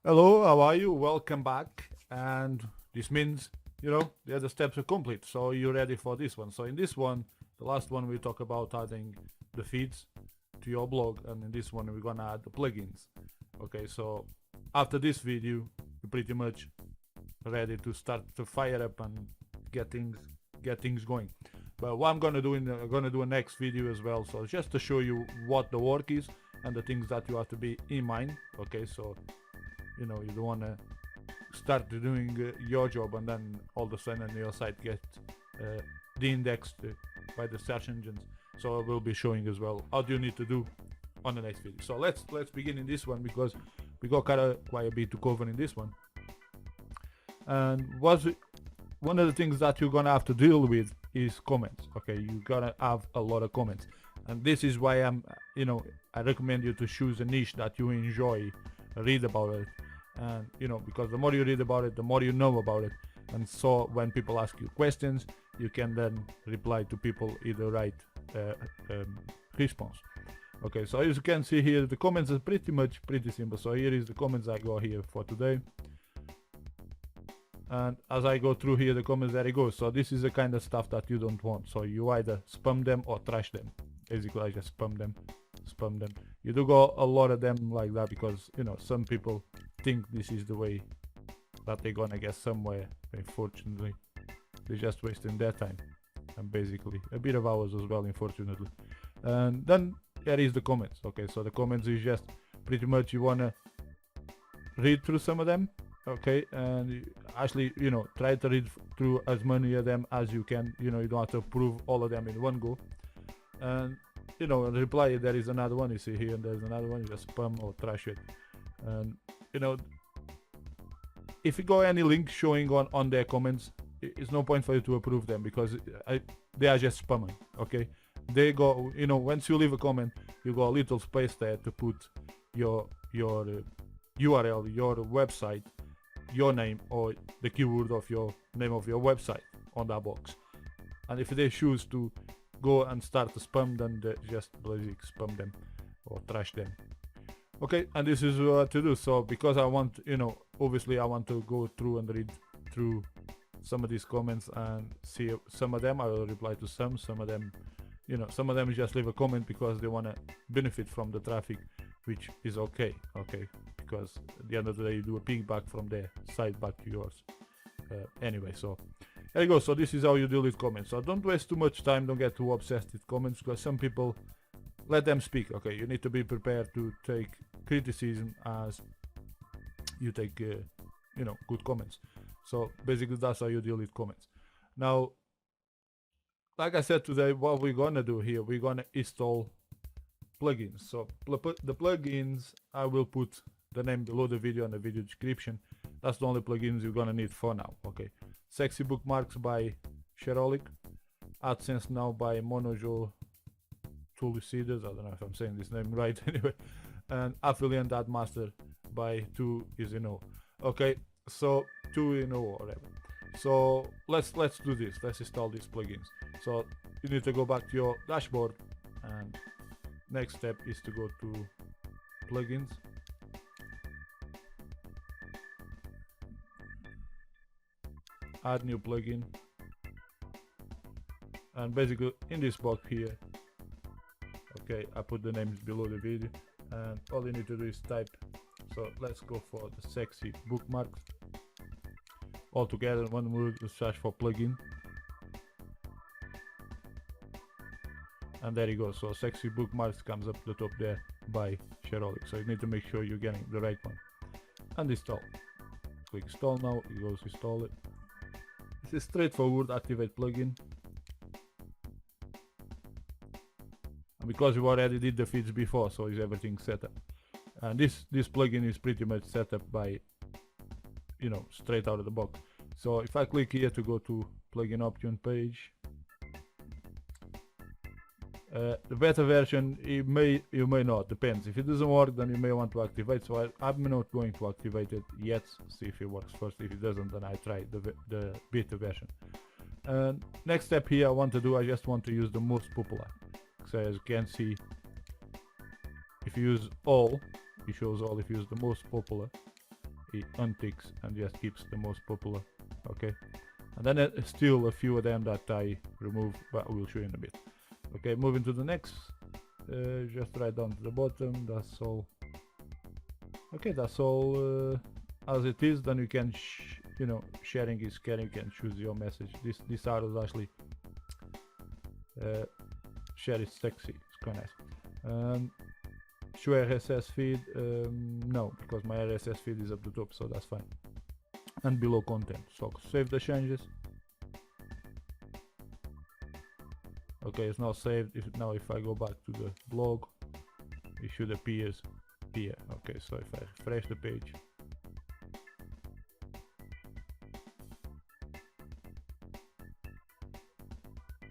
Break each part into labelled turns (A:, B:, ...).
A: Hello, how are you? Welcome back. And this means, the other steps are complete. So you're ready for this one. So in this one, the last one we talk about adding the feeds to your blog, and in this one we're gonna add the plugins. Okay, so after this video, you're pretty much ready to start to fire up and get things going. But what I'm gonna do I'm gonna do a next video as well. So just to show you what the work is and the things that you have to be in mind. Okay, so you don't want to start doing your job and then all of a sudden your site get de-indexed by the search engines. So I will be showing as well how do you need to do on the next video. So let's begin in this one because we got quite a bit to cover in this one. And one of the things that you're gonna have to deal with is comments. Okay, you're gonna have a lot of comments, and this is why I recommend you to choose a niche that you enjoy, read about it, and because the more you read about it, the more you know about it. And so when people ask you questions, you can then reply to people, either write response. Okay, so as you can see here, the comments are pretty simple. So here is the comments I got here for today, and as I go through here the comments, there it goes. So this is the kind of stuff that you don't want, so you either spam them or trash them. Basically I just spam them. You do got a lot of them like that because some people think this is the way that they're gonna get somewhere. Unfortunately, they're just wasting their time and basically a bit of ours as well, unfortunately. And then there is the comments. Okay, so the comments is just pretty much you wanna read through some of them. Okay, and actually try to read through as many of them as you can. You don't have to approve all of them in one go. And reply, there is another one, you see here, and there's another one, you just spam or trash it. And if you got any link showing on their comments, it's no point for you to approve them because they are just spamming. Okay, they go, once you leave a comment, you got a little space there to put your URL, your website, your name, or the keyword of your name of your website on that box. And if they choose to go and start to spam, then they just basically spam them or trash them. Okay, and this is what to do. So because I want, obviously I want to go through and read through some of these comments and see some of them I will reply to. Some of them, some of them just leave a comment because they want to benefit from the traffic, which is okay, because at the end of the day you do a piggyback from their site back to yours. Anyway, so there you go. So this is how you deal with comments. So don't waste too much time, don't get too obsessed with comments, because some people, let them speak. Okay, you need to be prepared to take criticism as you take good comments. So basically that's how you deal with comments. Now, like I said today, what we're gonna do here, we're gonna install plugins. So the plugins, I will put the name below the video and the video description. That's the only plugins you're gonna need for now. Okay, Sexy Bookmarks by Sherolic, AdSense Now by Monojo Tulicides, I don't know if I'm saying this name right anyway, and Affiliate Ad Master by 2is0. Okay, so 2in0 or whatever. So let's do this. Let's install these plugins. So you need to go back to your dashboard, and next step is to go to plugins, add new plugin, and basically in this box here, okay, I put the names below the video, and all you need to do is type. So let's go for the Sexy Bookmarks all together, one word, to search for plugin, and there you go. So Sexy Bookmarks comes up the top there by Sherolic. So you need to make sure you're getting the right one, and install. Click install now, it goes install it. This is straightforward, activate plugin. And because we already did the feeds before, so is everything set up. And this plugin is pretty much set up by, straight out of the box. So if I click here to go to plugin option page, the beta version, you may not, depends. If it doesn't work, then you may want to activate. So I'm not going to activate it yet. See if it works first. If it doesn't, then I try the beta version. Next step here, I just want to use the most popular. So as you can see, if you use all, it shows all. If you use the most popular, he unticks and just keeps the most popular. Okay, and then still a few of them that I remove, but we'll show you in a bit. Okay, moving to the next. Just right down to the bottom. That's all. Okay, that's all as it is. Then you can, sharing is caring. You can choose your message. This arrow is actually share is sexy. It's quite nice. Show RSS feed. No, because my RSS feed is up the top, so that's fine. And below content. So save the changes. Okay, it's now saved. Now if I go back to the blog, it should appear here. Okay, so if I refresh the page,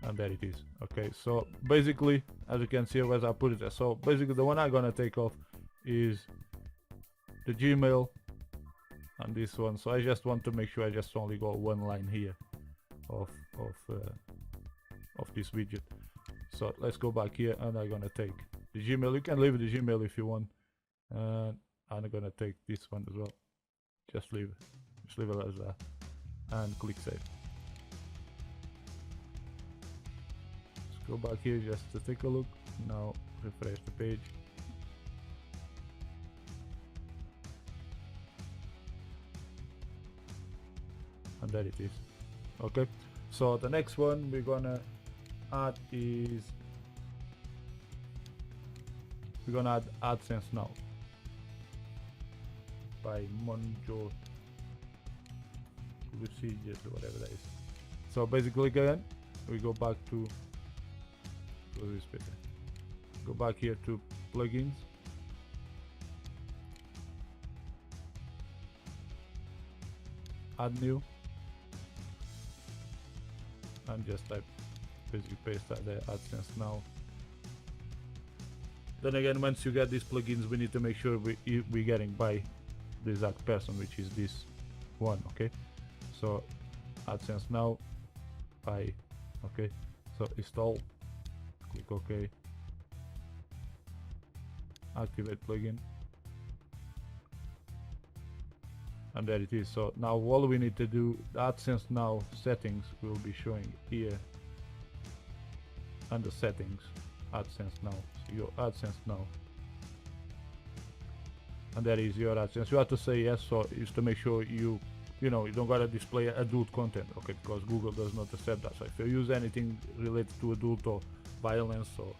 A: and there it is. Okay, so basically, as you can see, as I put it there, so basically the one I'm gonna take off is the Gmail and this one. So I just want to make sure I just only got one line here of this widget. So let's go back here, and I'm gonna take the Gmail. You can leave the Gmail if you want, and I'm gonna take this one as well. Just leave it as that, and click save. Let's go back here just to take a look. Now refresh the page. And there it is. Okay, so the next one we're gonna add is AdSense Now by Monjo Procedures or whatever that is. So basically again we go back to this bit. Go back here to plugins, add new, and just type, basically paste that there, AdSense Now. Then again, once you get these plugins, we need to make sure we're getting by the exact person, which is this one. Okay, so AdSense Now by, okay, so install, click OK, activate plugin, and there it is. So now all we need to do, the AdSense Now settings will be showing here under settings, AdSense Now. So your AdSense Now, and there is your AdSense. You have to say yes, so is to make sure you don't gotta display adult content, okay, because Google does not accept that. So if you use anything related to adult or violence or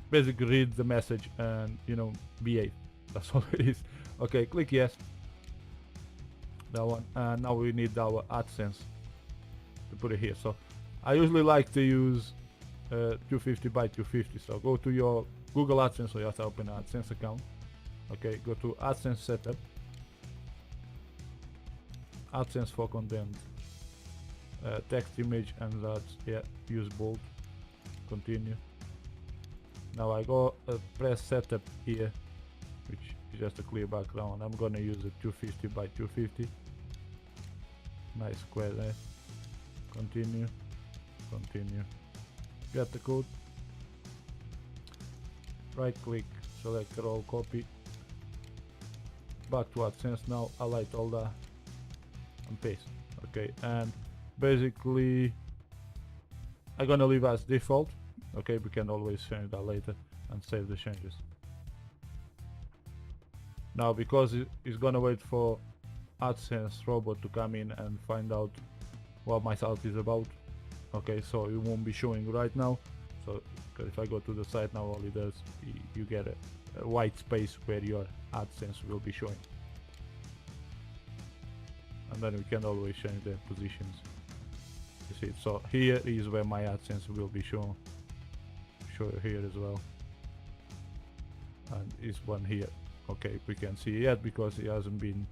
A: basically read the message and behave. That's all it is. Okay, click yes, that one, and now we need our AdSense to put it here. So I usually like to use 250 by 250. So go to your Google AdSense, so you have to open an AdSense account. Okay, go to AdSense setup, AdSense for content, text, image, and that's, yeah, use bold, continue. Now I go press setup here, which is just a clear background. I'm gonna use a 250 by 250. Nice square there. Continue, continue. Get the code. Right click, select roll, copy. Back to AdSense Now, highlight all that and paste. Okay, and basically I'm gonna leave as default. Okay, we can always change that later and save the changes. Now because it's gonna wait for AdSense robot to come in and find out what my site is about. Okay, so it won't be showing right now. So if I go to the site now, all it does, you get a white space where your AdSense will be showing. And then we can always change the positions. You see, so here is where my AdSense will be shown. Show here as well. And is one here. Okay, we can see yet because it hasn't been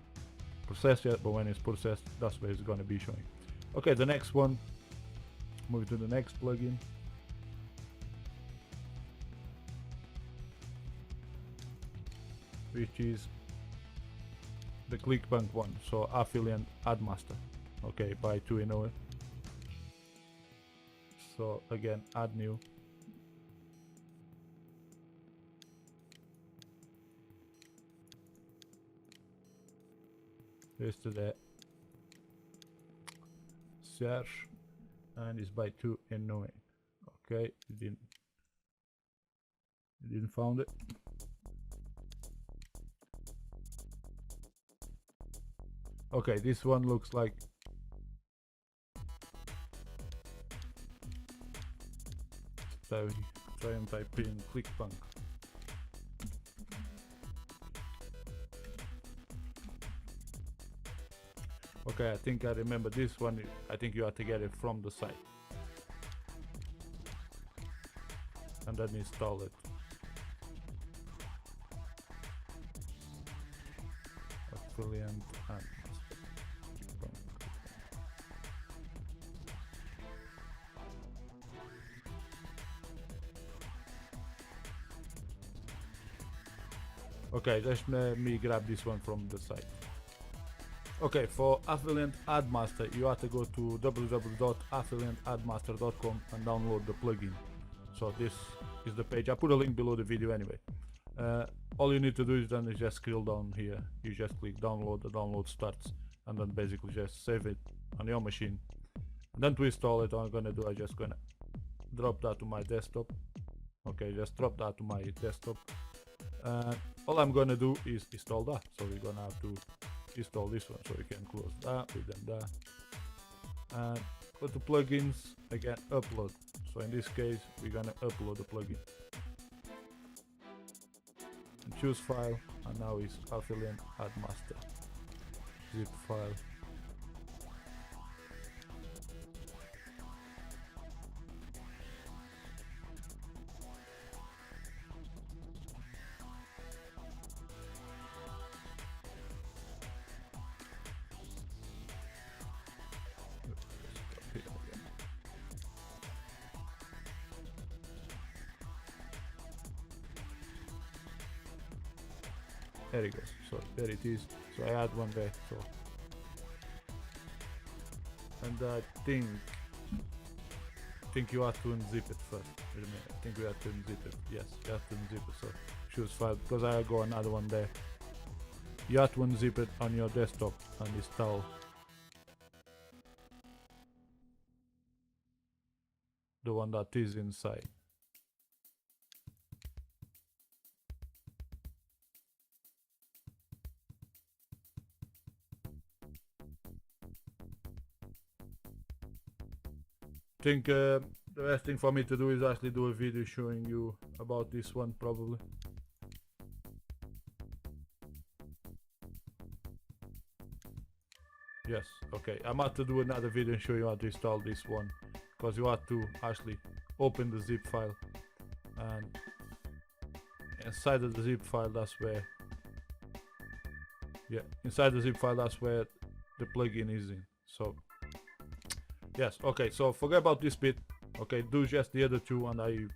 A: processed yet, but when it's processed, that's where it's going to be showing. Okay, the next one, move to the next plugin. Which is the ClickBank one, so Affiliate Ad Master. Okay, by 2in. So again, add new. paste that, search, and it's by 2 in Nunes. Okay, you didn't found it. Okay, this one looks like try and type in ClickBank. Okay, I think I remember this one. I think you have to get it from the site and then install it. Affiliate and okay, just let me grab this one from the site. Okay, for Affiliate Ad Master, you have to go to www.affiliateadmaster.com and download the plugin. So this is the page. I put a link below the video anyway. All you need to do is then just scroll down here. You just click download, the download starts, and then basically just save it on your machine. And then to install it, what I'm gonna do, I'm just gonna drop that to my desktop. Okay, just drop that to my desktop. All I'm gonna do is install that. So we're gonna have to install this one, so we can close that, we then that, and go to plugins, again upload. So in this case we're gonna upload the plugin and choose file, and now it's Affiliate Ad Master zip file. There it goes. So there it is. So I add one there. So, and I think you have to unzip it first. Wait a minute. I think we have to unzip it. Yes, you have to unzip it. So choose file, because I got another one there. You have to unzip it on your desktop and install the one that is inside. I think the best thing for me to do is actually do a video showing you about this one, probably. Yes, okay, I'm about to do another video and show you how to install this one, because you have to actually open the zip file, and inside of the zip file, that's where, yeah, inside the zip file, that's where the plugin is in. So yes, okay, so forget about this bit. Okay, do just the other two, and I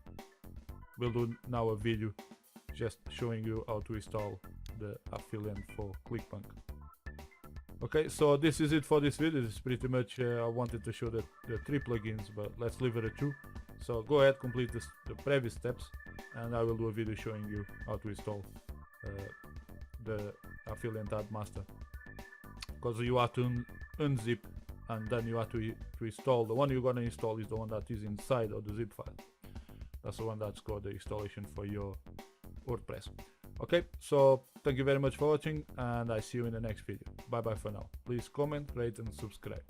A: will do now a video just showing you how to install the affiliate for ClickBank. Okay, so this is it for this video. This is pretty much, I wanted to show the 3 plugins, but let's leave it at 2. So go ahead, complete the previous steps, and I will do a video showing you how to install the Affiliate Ad Master. Because you have to unzip, and then you have to install. The one you're gonna install is the one that is inside of the zip file. That's the one that's got the installation for your WordPress. Okay, so thank you very much for watching, and I see you in the next video. Bye bye for now. Please comment, rate and subscribe.